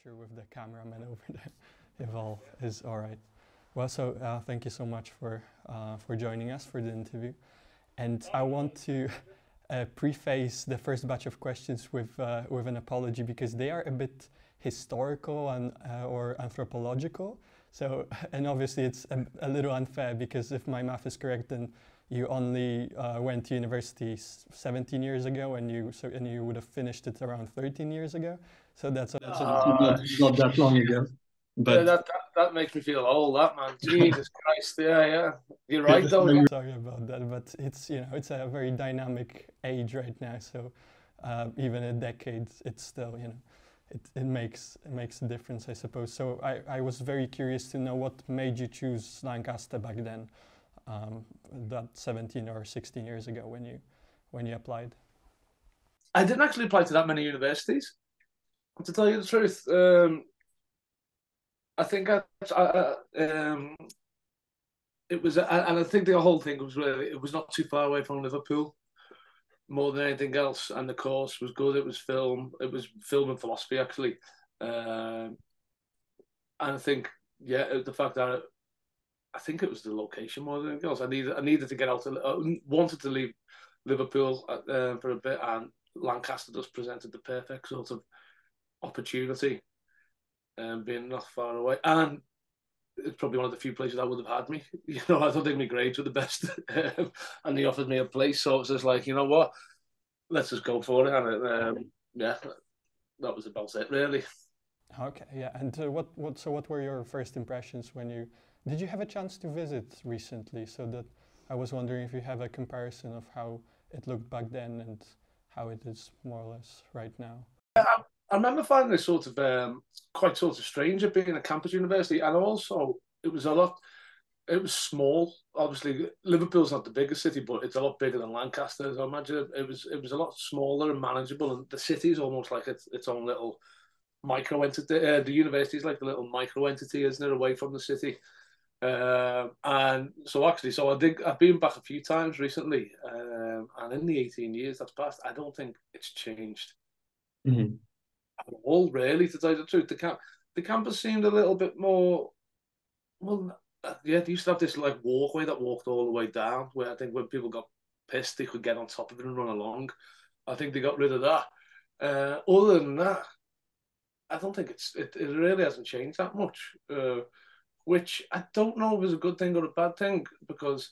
picture with the cameraman over there, if all is all right. Well, so thank you so much for joining us for the interview. And I want to preface the first batch of questions with an apology, because they are a bit historical and or anthropological. So, and obviously it's a little unfair, because if my math is correct, then you only went to university 17 years ago, and you would have finished it around 13 years ago. So that's not that long ago. But that makes me feel old, that man. Jesus Christ, yeah. You're right though. Yeah. Sorry about that, but it's it's a very dynamic age right now. So even a decade, it's still it makes a difference, I suppose. So I was very curious to know what made you choose Lancaster back then, that 17 or 16 years ago when you applied. I didn't actually apply to that many universities, to tell you the truth. I think it was, and I think the whole thing was really, it was not too far away from Liverpool, more than anything else, and the course was good. It was film and philosophy actually, and I think the fact that I think it was the location more than anything else. I needed to get out. Wanted to leave Liverpool for a bit, and Lancaster just presented the perfect sort of opportunity. Being not far away, and it's probably one of the few places that would have had me. I don't think my grades were the best, and they offered me a place, so it's just like, you know what, let's just go for it. And that was about it, really. Okay, yeah. And what were your first impressions when did you have a chance to visit recently? So that I was wondering if you have a comparison of how it looked back then and how it is more or less right now. I remember finding this sort of quite sort of strange at being a campus university, and also it was small. Obviously, Liverpool's not the biggest city, but it's a lot bigger than Lancaster. So I imagine it was a lot smaller and manageable, and the city is almost like its own little micro entity. The university is like a little micro entity, isn't it, away from the city? And so I've been back a few times recently, and in the 18 years that's passed, I don't think it's changed. Mm-hmm. At all, really, to tell you the truth. The campus seemed a little bit more, they used to have this like walkway that walked all the way down, where I think when people got pissed, they could get on top of it and run along. I think they got rid of that. Other than that, I don't think it really hasn't changed that much, which I don't know if is a good thing or a bad thing, because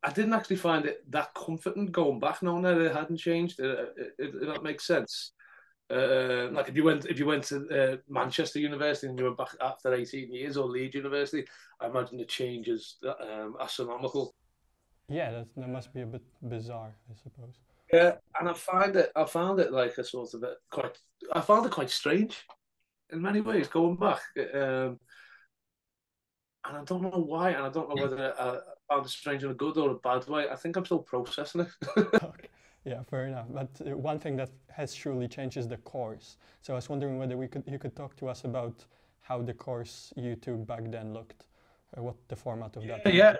I didn't actually find it that comforting going back, knowing that it hadn't changed. That makes sense. Like if you went to Manchester University and you went back after 18 years, or Leeds University, I imagine the changes astronomical. Yeah, that must be a bit bizarre, I suppose. Yeah, and I found it like a sort of I found it quite strange in many ways going back. And I don't know why, and I don't know whether I found it strange in a good or a bad way. I think I'm still processing it. Okay. Yeah, fair enough. But one thing that has surely changed is the course. So I was wondering whether you could talk to us about how the course you took back then looked, what the format of that. Yeah.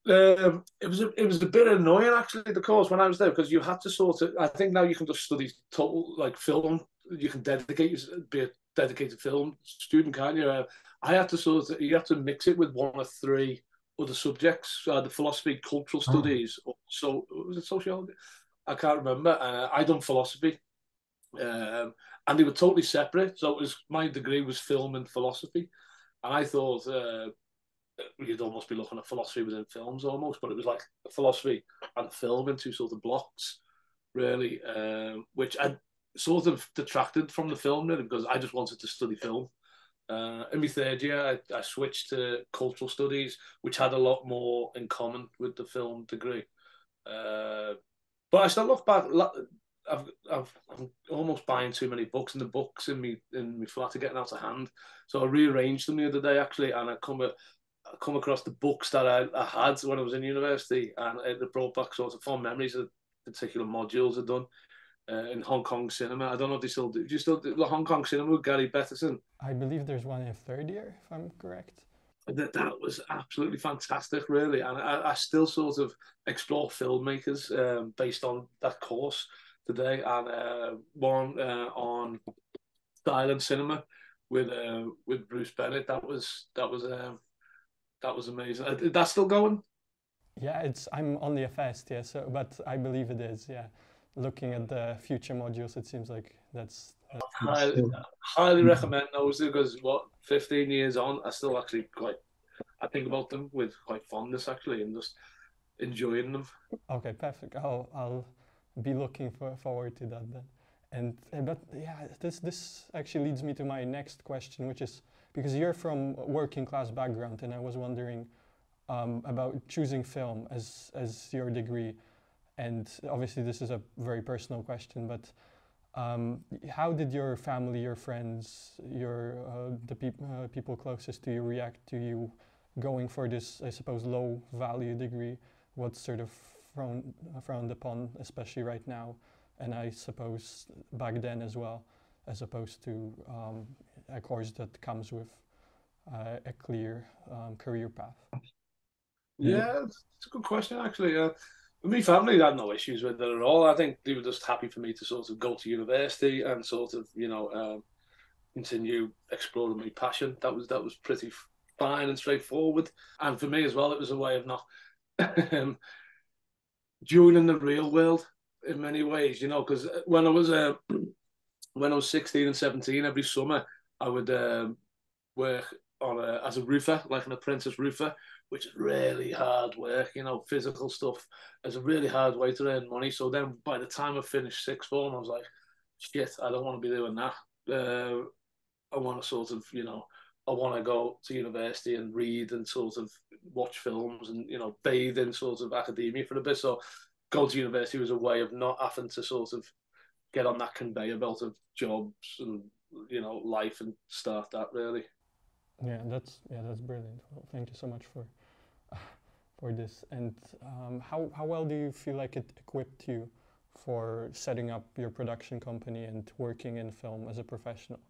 It was a bit annoying actually, the course when I was there, because you had to sort of. I think now you can just study total like film. You can be a dedicated film student, can't you? I had to you have to mix it with one or three other subjects, the philosophy, cultural studies, or so was it sociology? I can't remember. I done philosophy, and they were totally separate. So my degree was film and philosophy, and I thought you'd almost be looking at philosophy within films almost, but it was like philosophy and film in two sort of blocks, really, which I sort of detracted from the film really, because I just wanted to study film. In my third year, I switched to cultural studies, which had a lot more in common with the film degree. But I still look back. I'm almost buying too many books, and the books in me flat are getting out of hand. So I rearranged them the other day actually, and I come across the books that I had when I was in university, and it brought back sort of fond memories of particular modules I'd done. In Hong Kong cinema. I don't know if they still do. Do you still do the Hong Kong cinema with Gary Betterson? I believe there's one in third year, if I'm correct. That was absolutely fantastic, really. And I still sort of explore filmmakers based on that course, today, and one on silent cinema with Bruce Bennett. That was amazing. Is that still going? Yeah, I'm on the FS, yeah. So, but I believe it is, yeah. Looking at the future modules, it seems like that's highly recommend those because 15 years on, I still actually I think about them with quite fondness actually, and just enjoying them. Okay, perfect. I'll be looking forward to that then. And but yeah, this actually leads me to my next question, which is because you're from a working class background, and I was wondering about choosing film as your degree. And obviously, this is a very personal question, but how did your family, your friends, the people closest to you react to you going for this, I suppose, low value degree? What's sort of frowned upon, especially right now, and I suppose back then as well, as opposed to a course that comes with a clear career path? Yeah, it's a good question actually. My family had no issues with it at all. I think they were just happy for me to sort of go to university and sort of, continue exploring my passion. That was pretty fine and straightforward. And for me as well, it was a way of not joining the real world in many ways, because when I was 16 and 17, every summer I would work as a roofer, like an apprentice roofer, which is really hard work, physical stuff. It's a really hard way to earn money. So then by the time I finished sixth form, I was like, shit, I don't want to be doing that. I want to sort of, I want to go to university and read and sort of watch films and, bathe in sort of academia for a bit. So going to university was a way of not having to sort of get on that conveyor belt of jobs and, life and start that really. Yeah, that's brilliant. Well, thank you so much for this. And how well do you feel like it equipped you for setting up your production company and working in film as a professional?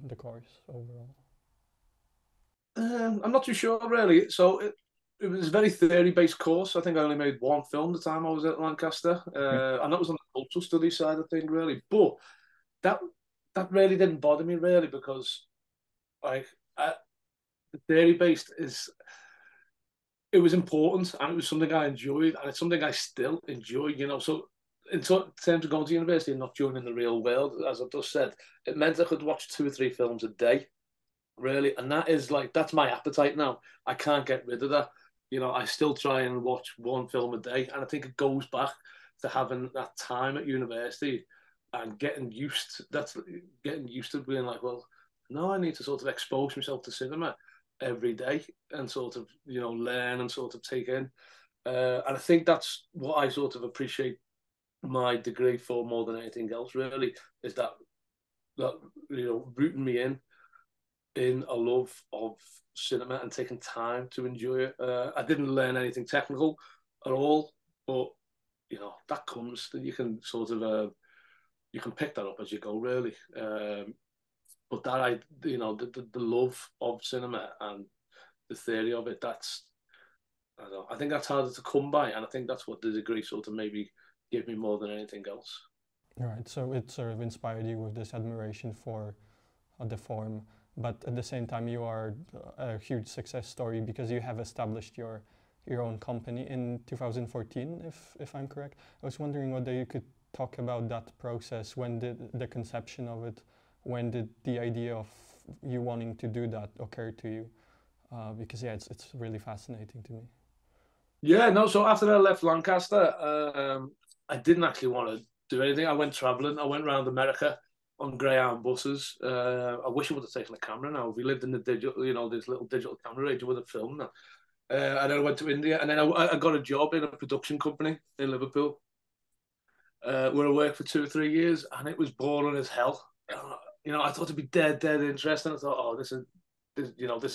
The course overall. I'm not too sure really. So it was a very theory-based course. I think I only made one film the time I was at Lancaster, and that was on the cultural studies side of things really. But that really didn't bother me really because like the theory-based it was important and it was something I enjoyed and it's something I still enjoy. So in terms of going to university and not joining the real world, as I've just said, it meant I could watch 2 or 3 films a day, really. And that's my appetite now. I can't get rid of that. I still try and watch 1 film a day. And I think it goes back to having that time at university and getting used to being like, well, no, I need to sort of expose myself to cinema every day and sort of, learn and sort of take in. And I think that's what I sort of appreciate my degree for more than anything else really is that rooting me in a love of cinema and taking time to enjoy it. I didn't learn anything technical at all, but that comes that you can sort of you can pick that up as you go really. But that the love of cinema and the theory of it, I think that's harder to come by, and I think that's what the degree sort of maybe gave me more than anything else. All right, so it sort of inspired you with this admiration for the form, but at the same time you are a huge success story because you have established your own company in 2014, if I'm correct. I was wondering whether you could talk about that process. When did the conception of it, when did the idea of you wanting to do that occur to you? Because yeah, it's really fascinating to me. Yeah, no. So after I left Lancaster, I didn't actually want to do anything. I went traveling. I went around America on Greyhound buses. I wish I would have taken a camera now. If we lived in the digital, this little digital camera age, I would have filmed that. And then I went to India, and then I got a job in a production company in Liverpool, where I worked for 2 or 3 years, and it was boring as hell. I thought it'd be dead interesting. I thought, oh, this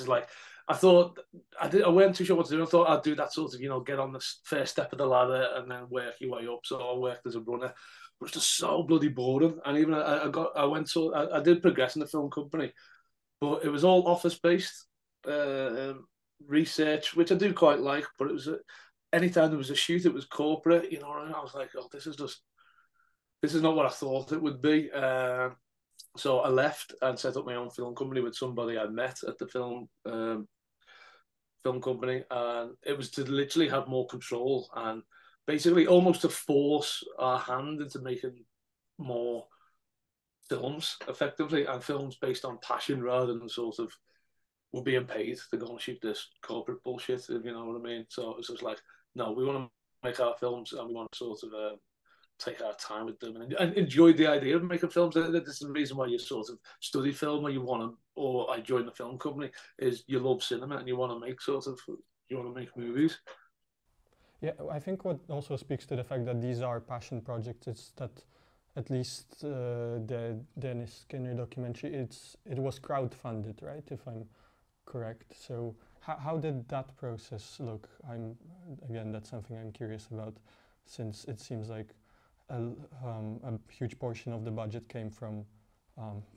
is like, I thought I weren't too sure what to do. I thought I'd do that sort of, get on the first step of the ladder and then work your way up. So I worked as a runner, but it's just so bloody boring. And even I did progress in the film company, but it was all office based research, which I do quite like. But it was anytime there was a shoot, it was corporate. And I was like, oh, this is just this is not what I thought it would be. So I left and set up my own film company with somebody I met at the film company, and it was to literally have more control and basically almost to force our hand into making more films effectively, and films based on passion rather than sort of we're being paid to go and shoot this corporate bullshit, if you know what I mean. So it's just like, no, we want to make our films and we want to sort of take our time with them and enjoy the idea of making films. This is the reason why you sort of study film, or you want to, or I joined the film company, is you love cinema and you want to make movies. Yeah, I think what also speaks to the fact that these are passion projects is that at least the Dennis Skinner documentary, it was crowdfunded, right? If I'm correct. So how did that process look? Again, that's something I'm curious about, since it seems like a huge portion of the budget came from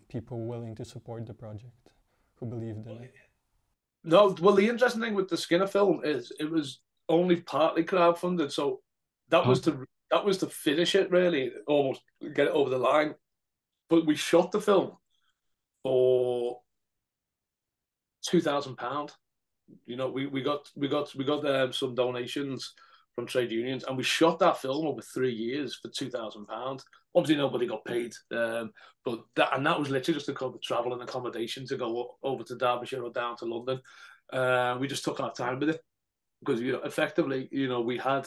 people willing to support the project, who believed in it. No, well, the interesting thing with the Skinner film is it was only partly crowdfunded, so that was to finish it, really, almost get it over the line. But we shot the film for £2,000. You know, we got some donations from trade unions, and we shot that film over 3 years for £2,000. Obviously, nobody got paid, but that was literally just to cover travel and accommodation to go over to Derbyshire or down to London. We just took our time with it because, you know, effectively, you know, we had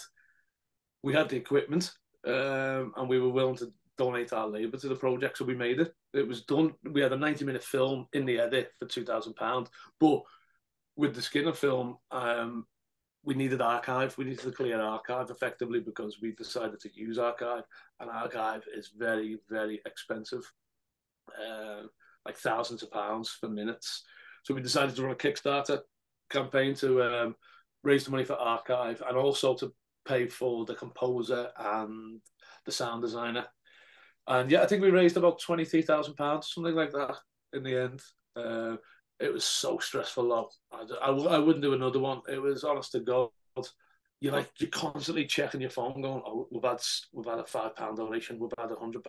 the equipment, and we were willing to donate our labour to the project, so we made it. It was done. We had a 90-minute film in the edit for £2,000, but with the Skinner film, we needed archive. We needed to clear archive effectively because we decided to use archive, and archive is very, very expensive, like thousands of pounds for minutes. So we decided to run a Kickstarter campaign to raise the money for archive, and also to pay for the composer and the sound designer. And yeah, I think we raised about £23,000, something like that, in the end. It was so stressful, though. I wouldn't do another one. It was, honest to God, you're constantly checking your phone, going, "Oh, we've had a £5 donation, we've had £100."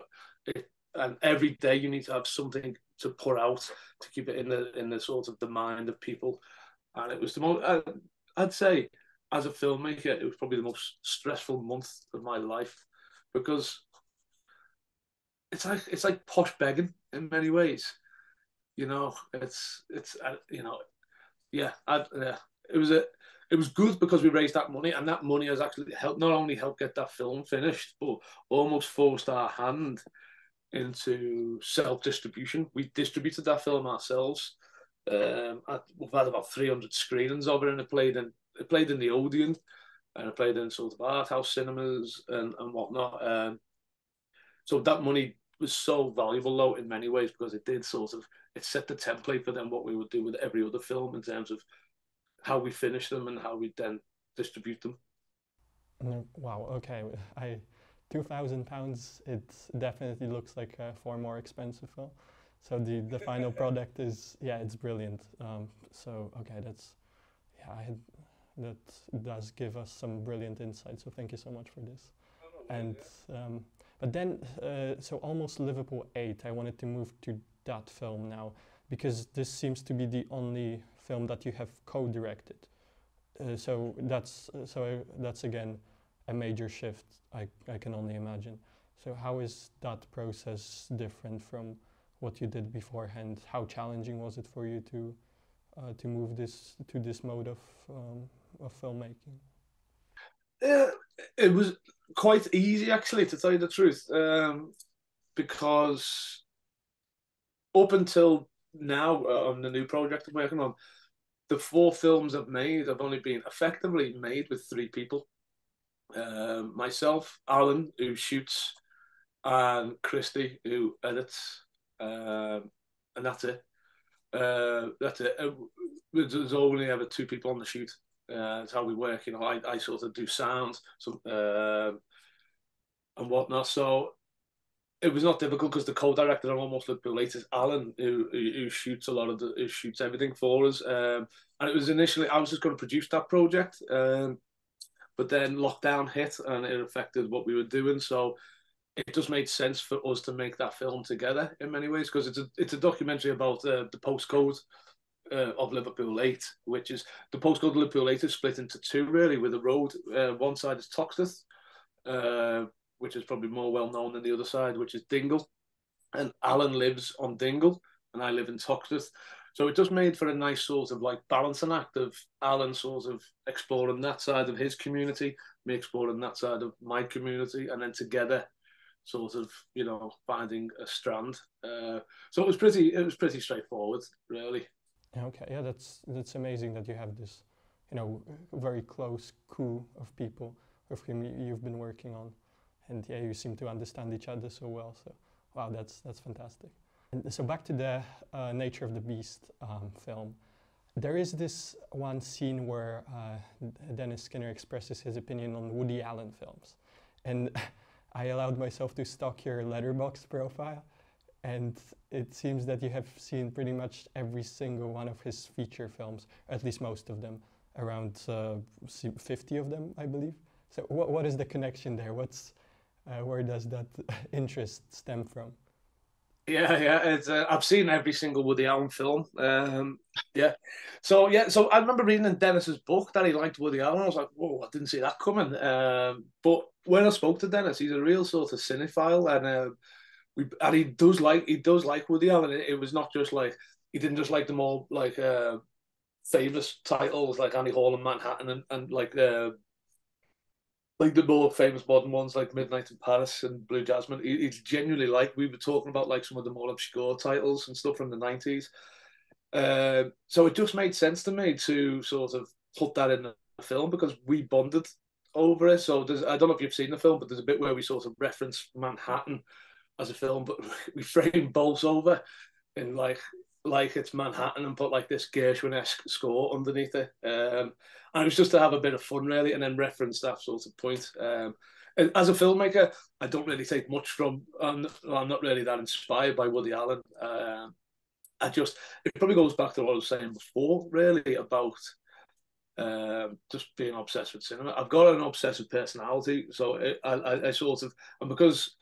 And every day you need to have something to put out to keep it in the sort of the mind of people. And it was the most. I'd say, as a filmmaker, it was probably the most stressful month of my life, because it's like posh begging in many ways. You know, it's you know, yeah. It was good because we raised that money, and that money has actually helped, not only helped get that film finished, but almost forced our hand into self-distribution. We distributed that film ourselves. We've had about 300 screenings of it, and it played in the Odeon, and it played in sort of art house cinemas and whatnot. So that money was so valuable, though, in many ways, because it set the template for then what we would do with every other film in terms of how we finish them and how we then distribute them. Wow. Okay. £2,000. It definitely looks like a far more expensive film. So the final product is, yeah, it's brilliant. So okay, that does give us some brilliant insight. So thank you so much for this. And but then, so Almost Liverpool 8, I wanted to move to that film now, because this seems to be the only film that you have co-directed. So that's again a major shift, I can only imagine. So how is that process different from what you did beforehand? How challenging was it for you to move to this mode of filmmaking? It was quite easy, actually, to tell you the truth, because up until now, on the new project I'm working on, the 4 films I've made have only been effectively made with 3 people. Myself, Alan, who shoots, and Christy, who edits, and that's it. There's only ever 2 people on the shoot. That's how we work. You know, I sort of do sound, and whatnot. So it was not difficult because the co-director on Almost Liverpool 8 is Alan, who shoots who shoots everything for us. And it was initially, I was just going to produce that project, but then lockdown hit and it affected what we were doing. So it just made sense for us to make that film together in many ways, because it's a documentary about the postcode of Liverpool 8, which is the postcode of Liverpool 8 is split into two really, with a road. One side is Toxteth, which is probably more well known than the other side, which is Dingle. And Alan lives on Dingle, and I live in Toxteth. So it just made for a nice sort of like balancing act of Alan sort of exploring that side of his community, me exploring that side of my community, and then together sort of, you know, finding a strand. So it was pretty straightforward, really. Okay, yeah, that's amazing that you have this, you know, very close crew of people with whom you've been working on, and yeah, you seem to understand each other so well. So, wow, that's fantastic. And so back to the Nature of the Beast film. There is this one scene where Dennis Skinner expresses his opinion on Woody Allen films, and I allowed myself to stalk your Letterboxd profile, and it seems that you have seen pretty much every single one of his feature films, at least most of them, around 50 of them, I believe. So what is the connection there? Where does that interest stem from? Yeah. I've seen every single Woody Allen film. Yeah. So I remember reading in Dennis's book that he liked Woody Allen. I was like, whoa, I didn't see that coming. But when I spoke to Dennis, he's a real sort of cinephile, and he does like Woody Allen. It was not just like he didn't just like them all like famous titles like Annie Hall and Manhattan and like the more famous modern ones like Midnight in Paris and Blue Jasmine. He's genuinely like, we were talking about like some of the more obscure titles and stuff from the 90s. So it just made sense to me to sort of put that in the film because we bonded over it. So I don't know if you've seen the film, but there's a bit where we sort of reference Manhattan as a film, but we frame Bolsover in like it's Manhattan and put like this Gershwin-esque score underneath it. And it was just to have a bit of fun, really, and then reference that sort of point. As a filmmaker, I don't really take much from. I'm not really that inspired by Woody Allen. It probably goes back to what I was saying before, really, about just being obsessed with cinema. I've got an obsessive personality, so I sort of, and because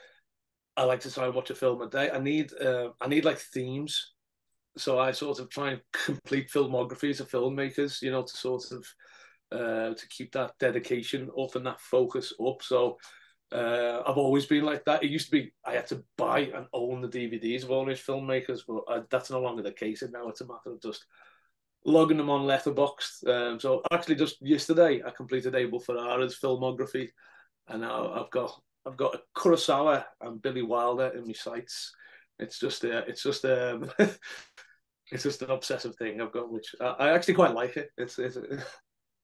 I like to try and watch a film a day, I need like themes. So I sort of try and complete filmographies of filmmakers, you know, to sort of to keep that dedication up and that focus up. So I've always been like that. It used to be I had to buy and own the DVDs of all these filmmakers, but that's no longer the case. And now it's a matter of just logging them on Letterboxd. So actually, just yesterday I completed Abel Ferrara's filmography, and now I've got a Kurosawa and Billy Wilder in my sights. It's just it's just an obsessive thing I've got, which I actually quite like it. It's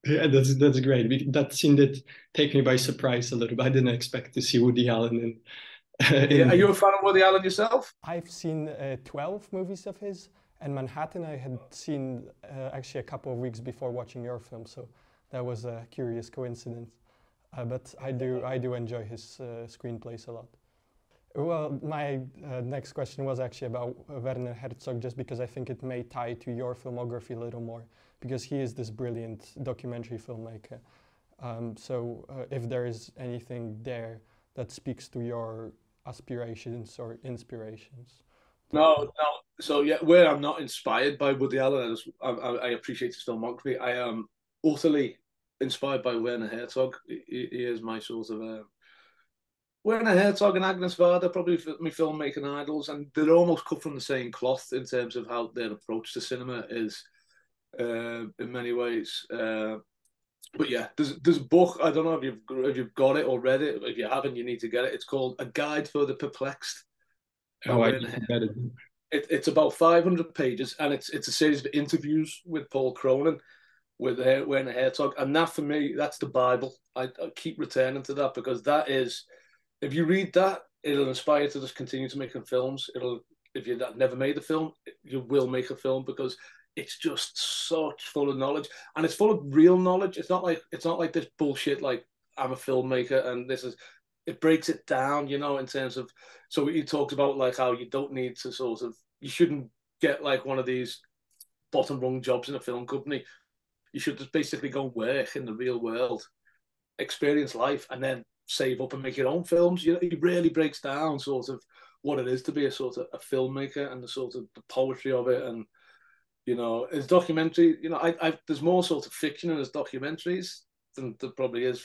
Yeah, that's great. That scene did take me by surprise a little bit. I didn't expect to see Woody Allen in. Yeah, are you a fan of Woody Allen yourself? I've seen 12 movies of his, and Manhattan I had seen actually a couple of weeks before watching your film, so that was a curious coincidence. But I do enjoy his screenplays a lot. Well, my next question was actually about Werner Herzog, just because I think it may tie to your filmography a little more, because he is this brilliant documentary filmmaker. So if there is anything there that speaks to your aspirations or inspirations. No. So yeah, where I'm not inspired by Woody Allen, I appreciate his filmography. I am utterly inspired by Werner Herzog. He is my sort of Werner Herzog and Agnes Varda, probably my filmmaking idols, and they're almost cut from the same cloth in terms of how their approach to cinema is, in many ways. But yeah, there's a book. I don't know if you've got it or read it. If you haven't, you need to get it. It's called A Guide for the Perplexed. Oh, I read it. It's about 500 pages, and it's a series of interviews with Paul Cronin, with Werner Herzog, and that for me, that's the Bible. I keep returning to that because that is. If you read that, it'll inspire you to just continue to making films. If you've never made a film, you will make a film because it's just such full of knowledge, and it's full of real knowledge. It's not like this bullshit. Like I'm a filmmaker, and this is. It breaks it down, you know, in terms of. So he talks about like how you don't need to you shouldn't get like one of these bottom rung jobs in a film company. You should just basically go work in the real world, experience life, and then save up and make your own films. You know, he really breaks down sort of what it is to be a sort of a filmmaker and the sort of the poetry of it. And you know, his documentary, you know, there's more sort of fiction in his documentaries than there probably is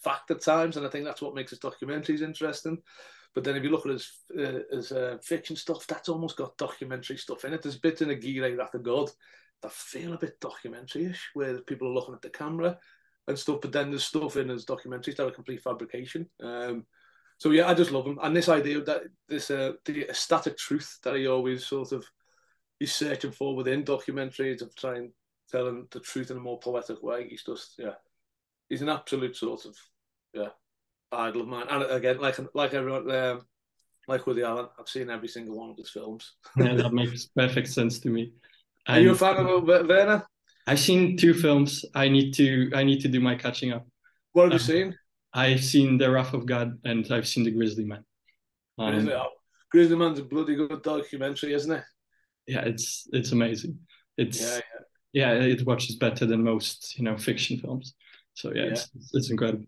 fact at times, and I think that's what makes his documentaries interesting. But then if you look at his fiction stuff, that's almost got documentary stuff in it. There's bits in A Gire Wrath of God that feel a bit documentary-ish, where people are looking at the camera and stuff, but then there's stuff in his documentaries that are complete fabrication. So yeah, I just love him. And this idea that the static truth that he always sort of, he's searching for within documentaries of trying tell him the truth in a more poetic way. He's just, yeah, he's an absolute sort of, yeah, idol of mine. And again, like everyone, like Woody Allen, I've seen every single one of his films. Yeah, that makes perfect sense to me. Are you a fan of Werner? I've seen 2 films. I need to do my catching up. What have you seen? I've seen The Wrath of God and I've seen The Grizzly Man. Grizzly Man's a bloody good documentary, isn't it? Yeah, it's amazing. It watches better than most, you know, fiction films. So yeah. It's incredible.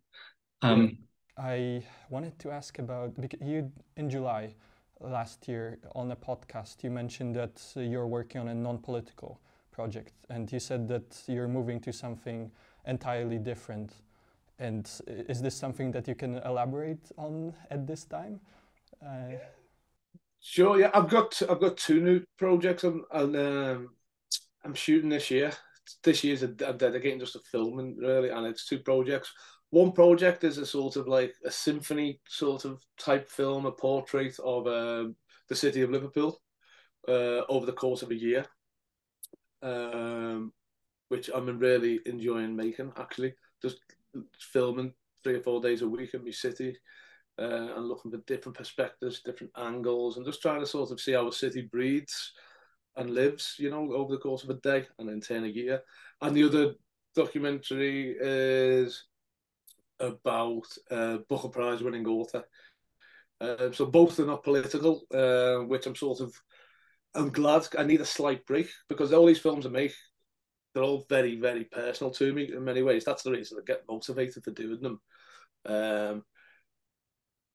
I wanted to ask about, because you in July last year on a podcast you mentioned that you're working on a non-political project, and you said that you're moving to something entirely different. And is this something that you can elaborate on at this time? Sure. Yeah, I've got 2 new projects I'm shooting this year. This year's I'm dedicating just to filming really, and it's 2 projects. One project is a sort of like a symphony sort of type film, a portrait of the city of Liverpool over the course of a year, which I'm really enjoying making, actually. Just filming 3 or 4 days a week in my city and looking for different perspectives, different angles, and just trying to sort of see how a city breathes and lives, you know, over the course of a day and then 10 a year. And the other documentary is about Booker Prize winning author. So both are not political, which I'm glad. I need a slight break because all these films I make, they're all very, very personal to me in many ways. That's the reason I get motivated for doing them.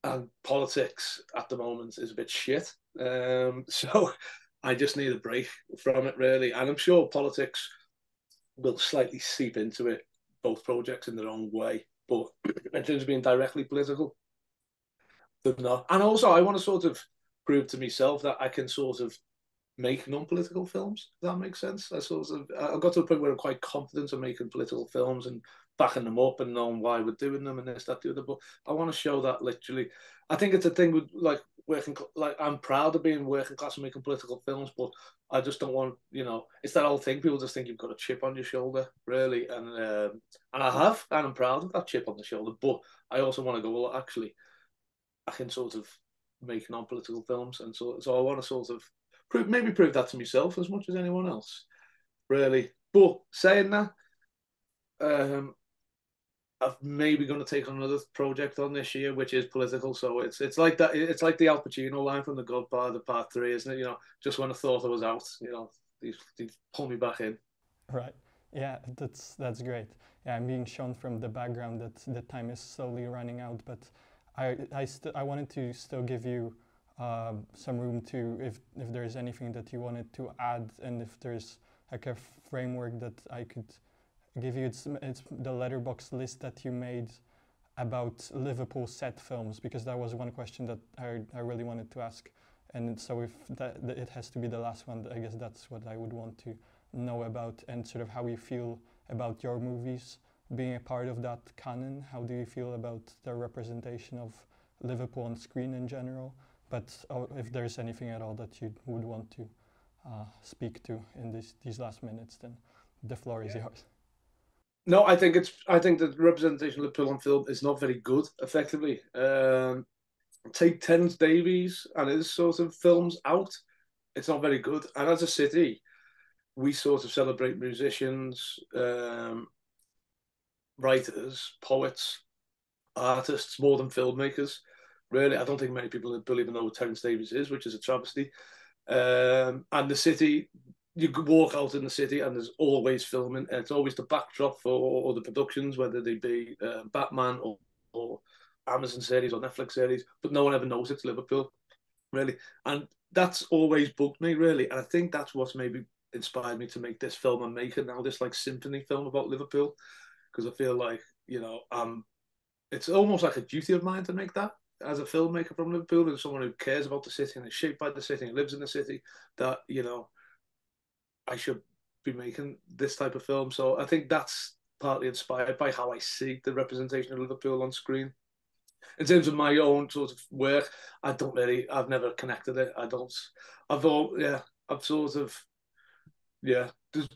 And politics at the moment is a bit shit. So I just need a break from it, really. And I'm sure politics will slightly seep into it, both projects in their own way. But in terms of being directly political, they're not. And also, I want to sort of prove to myself that I can sort of make non-political films. If that makes sense. I got to the point where I'm quite confident of making political films and backing them up and knowing why we're doing them and this, that, the other. But I want to show that literally. I think it's a thing with like working. Like I'm proud of being working class and making political films, but I just don't want, you know, it's that old thing. People just think you've got a chip on your shoulder, really, and I have, and I'm proud of that chip on the shoulder. But I also want to go, well, actually, I can sort of make non-political films, and so I want to sort of prove that to myself as much as anyone else, really. But saying that, I'm maybe going to take on another project on this year, which is political. So it's like that. It's like the Al Pacino line from The Godfather Part 3, isn't it? You know, just when I thought I was out, you know, they pull me back in. Right. Yeah, that's great. Yeah, I'm being shown from the background that the time is slowly running out, but I wanted to still give you some room to, if there's anything that you wanted to add, and if there's like a framework that I could give you. It's the letterbox list that you made about Liverpool set films, because that was one question that I really wanted to ask. And so if it has to be the last one, I guess that's what I would want to know about, and sort of how you feel about your movies being a part of that canon. How do you feel about the representation of Liverpool on screen in general? But if there's anything at all that you would want to speak to in these last minutes, then the floor is yours. No, I think the representation of Liverpool on film is not very good, effectively. Take Terence Davies and his sort of films out, it's not very good. And as a city, we sort of celebrate musicians, writers, poets, artists more than filmmakers. Really, I don't think many people even know who Terence Davies is, which is a travesty. And the city, you could walk out in the city and there's always filming, and it's always the backdrop for all the productions, whether they be Batman or Amazon series or Netflix series, but no one ever knows it's Liverpool, really. And that's always bugged me, really. And I think that's what's maybe inspired me to make this film I'm making now, this like symphony film about Liverpool, because I feel like, you know, it's almost like a duty of mine to make that as a filmmaker from Liverpool and someone who cares about the city and is shaped by the city and lives in the city, that, you know, I should be making this type of film. So I think that's partly inspired by how I see the representation of Liverpool on screen. In terms of my own sort of work, I've never connected it. I've sort of, yeah, there's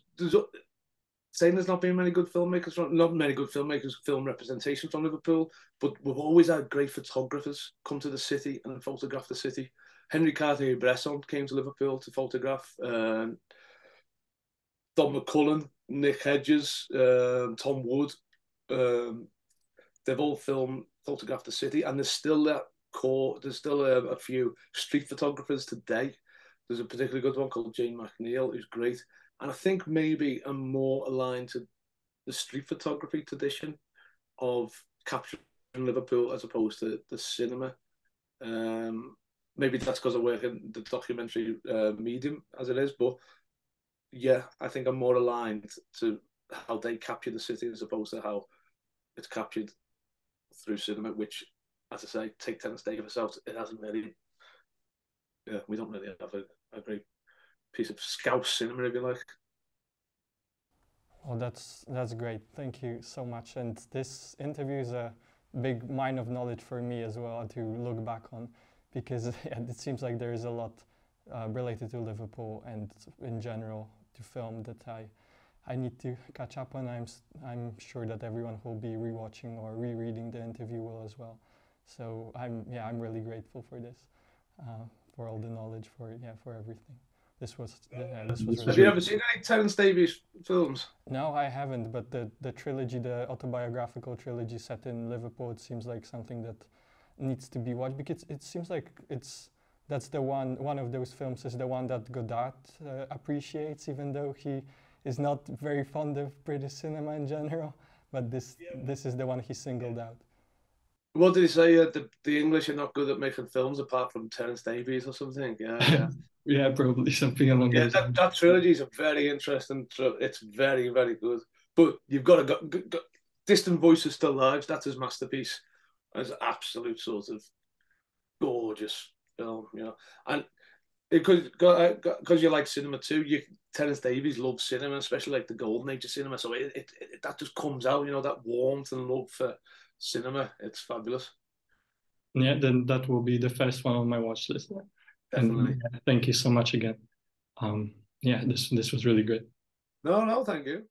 saying there's not been many good filmmakers not many good filmmakers, film representation from Liverpool, but we've always had great photographers come to the city and photograph the city. Henry Cartier-Bresson came to Liverpool to photograph. Don McCullen, Nick Hedges, Tom Wood, they've all photographed the city, and there's still that core. There's still a few street photographers today. There's a particularly good one called Jane McNeil, who's great. And I think maybe I'm more aligned to the street photography tradition of capturing Liverpool as opposed to the cinema. Maybe that's because I work in the documentary medium as it is, but yeah, I think I'm more aligned to how they capture the city as opposed to how it's captured through cinema, which, as I say, take Terence Davis out, it hasn't really, yeah, we don't really have a great piece of Scouse cinema, if you like. Well, that's great. Thank you so much. And this interview is a big mine of knowledge for me as well to look back on, because it seems like there is a lot related to Liverpool and in general to film that I need to catch up on. I'm sure that everyone who will be rewatching or rereading the interview will as well. So I'm really grateful for this, for all the knowledge, for everything. This was Have you ever seen any Terence Davies films? No, I haven't. But the trilogy, the autobiographical trilogy set in Liverpool, it seems like something that needs to be watched, because it seems like that's the one of those films is the one that Godard appreciates, even though he is not very fond of British cinema in general. But this is the one he singled out. What did he say? The English are not good at making films apart from Terence Davies or something. Yeah. Yeah, probably something along those lines. That trilogy is a very interesting. It's very, very good. But you've got to go. Distant Voices Still Lives. That's his masterpiece. It's an absolute sort of gorgeous film, you know. And because you like cinema too, Terence Davies loves cinema, especially like the golden age of cinema. So that just comes out, you know, that warmth and love for cinema. It's fabulous. Yeah, then that will be the first one on my watch list. Definitely. And thank you so much again. Yeah, this was really good. No, thank you.